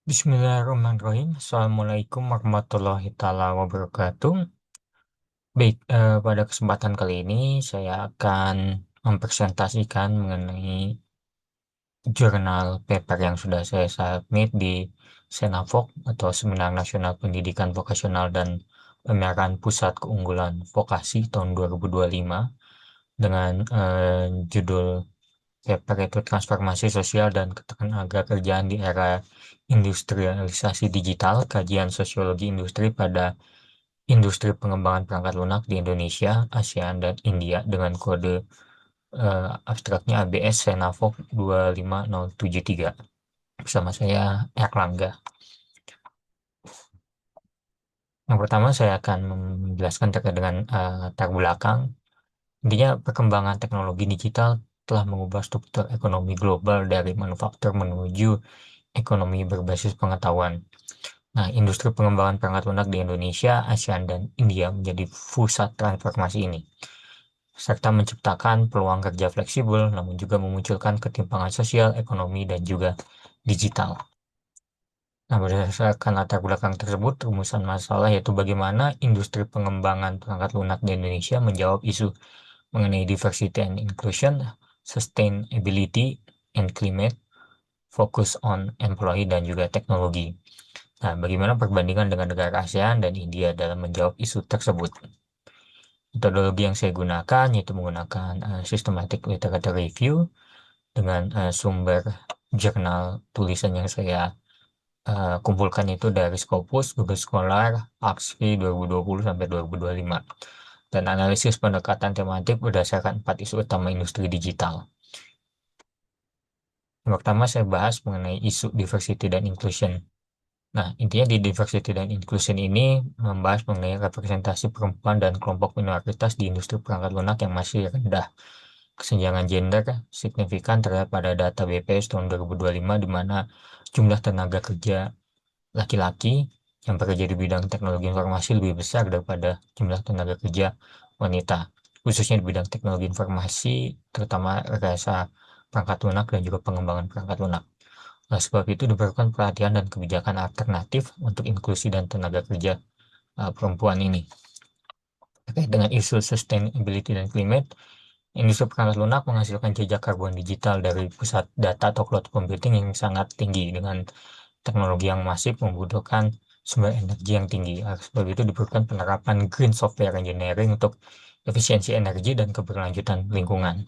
Bismillahirrahmanirrahim. Assalamualaikum warahmatullahi taala wabarakatuh. Baik, pada kesempatan kali ini saya akan mempresentasikan mengenai jurnal paper yang sudah saya submit di Senafok atau Seminar Nasional Pendidikan Vokasional dan Pemerataan Pusat Keunggulan Vokasi tahun 2025 dengan judul paper itu transformasi sosial dan ketenagakerjaan di era industrialisasi digital, kajian sosiologi industri pada industri pengembangan perangkat lunak di Indonesia, ASEAN, dan India dengan kode abstraknya ABS Senafok 25073. Bersama saya Erlangga. Yang pertama saya akan menjelaskan terkait dengan latar belakang. Intinya perkembangan teknologi digital telah mengubah struktur ekonomi global dari manufaktur menuju ekonomi berbasis pengetahuan. Nah, industri pengembangan perangkat lunak di Indonesia, ASEAN, dan India menjadi pusat transformasi ini, serta menciptakan peluang kerja fleksibel, namun juga memunculkan ketimpangan sosial, ekonomi, dan juga digital. Nah, berdasarkan latar belakang tersebut, rumusan masalah yaitu bagaimana industri pengembangan perangkat lunak di Indonesia menjawab isu mengenai diversity and inclusion, sustainability and climate, focus on employee, dan juga teknologi. Nah, bagaimana perbandingan dengan negara ASEAN dan India dalam menjawab isu tersebut? Metodologi yang saya gunakan yaitu menggunakan systematic literature review dengan sumber jurnal tulisan yang saya kumpulkan itu dari Scopus, Google Scholar, Aksvi 2020 sampai 2025, dan analisis pendekatan tematik berdasarkan 4 isu utama industri digital. Yang pertama saya bahas mengenai isu diversity dan inclusion. Nah, intinya di diversity dan inclusion ini membahas mengenai representasi perempuan dan kelompok minoritas di industri perangkat lunak yang masih rendah. Kesenjangan gender signifikan terlihat pada data BPS tahun 2025 di mana jumlah tenaga kerja laki-laki yang bekerja di bidang teknologi informasi lebih besar daripada jumlah tenaga kerja wanita, khususnya di bidang teknologi informasi, terutama rekayasa perangkat lunak dan juga pengembangan perangkat lunak. Oleh sebab itu diperlukan perhatian dan kebijakan alternatif untuk inklusi dan tenaga kerja perempuan ini. Terkait dengan isu sustainability dan climate, industri perangkat lunak menghasilkan jejak karbon digital dari pusat data atau cloud computing yang sangat tinggi dengan teknologi yang masif membutuhkan sumber energi yang tinggi. Oleh sebab itu diperlukan penerapan green software engineering untuk efisiensi energi dan keberlanjutan lingkungan.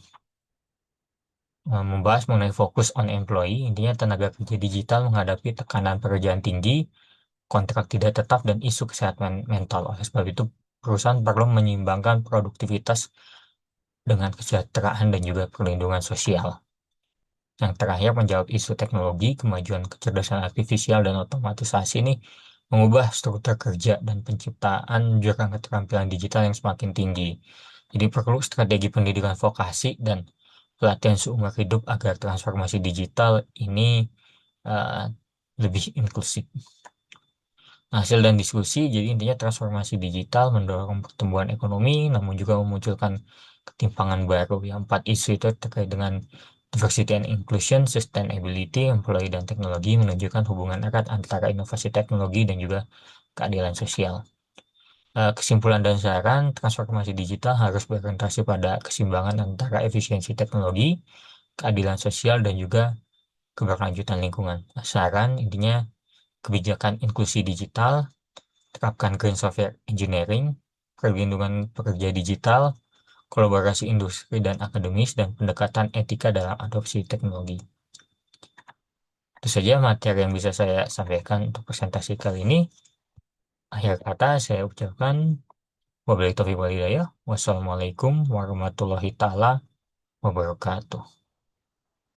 Membahas mengenai fokus on employee, intinya tenaga kerja digital menghadapi tekanan pekerjaan tinggi, kontrak tidak tetap, dan isu kesehatan mental. Oleh sebab itu, perusahaan perlu menyeimbangkan produktivitas dengan kesejahteraan dan juga perlindungan sosial. Yang terakhir, menjawab isu teknologi, kemajuan kecerdasan artifisial, dan otomatisasi ini mengubah struktur kerja dan penciptaan jurang keterampilan digital yang semakin tinggi. Jadi perlu strategi pendidikan vokasi dan pelatihan seumur hidup agar transformasi digital ini uh, lebih inklusif. Hasil dan diskusi, jadi intinya transformasi digital mendorong pertumbuhan ekonomi, namun juga memunculkan ketimpangan baru. Yang 4 isu itu terkait dengan diversity and inclusion, sustainability, employee, dan teknologi menunjukkan hubungan erat antara inovasi teknologi dan juga keadilan sosial. Kesimpulan dan saran, transformasi digital harus berorientasi pada keseimbangan antara efisiensi teknologi, keadilan sosial, dan juga keberlanjutan lingkungan. Saran intinya kebijakan inklusi digital, terapkan green software engineering, perlindungan pekerja digital, kolaborasi industri dan akademis, dan pendekatan etika dalam adopsi teknologi. Itu saja materi yang bisa saya sampaikan untuk presentasi kali ini. Akhir kata saya ucapkan wabillahi taufiq wal hidayah. Wassalamualaikum warahmatullahi taala wabarakatuh.